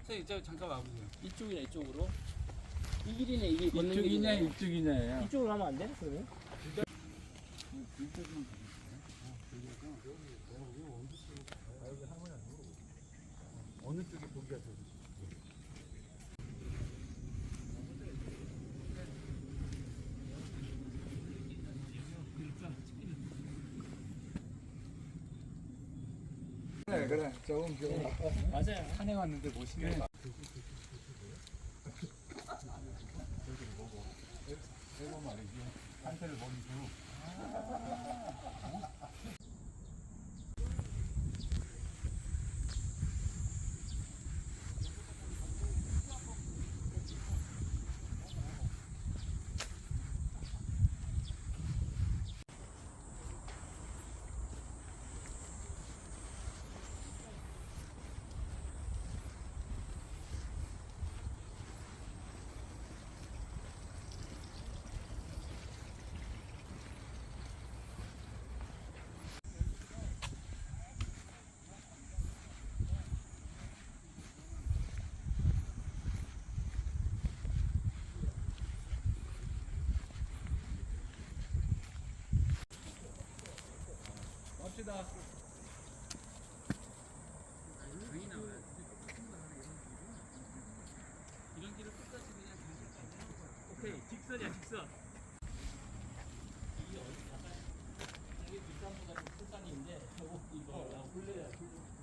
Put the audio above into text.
선생님 저 잠깐 와보세요. 이쪽이나 이쪽으로. 이 길이네 이게 걷는 이쪽이냐 길이네. 이쪽이냐예요. 이쪽으로 하면 안 돼? 그러면? 어느 쪽이 보기가 더 그래 조금 맞아요. 산에 왔는데 멋있네. 이거 말이지 한테를 먹이고. 갑시다. 이런 길을 똑같이 그냥 오케이 직선이야 직선.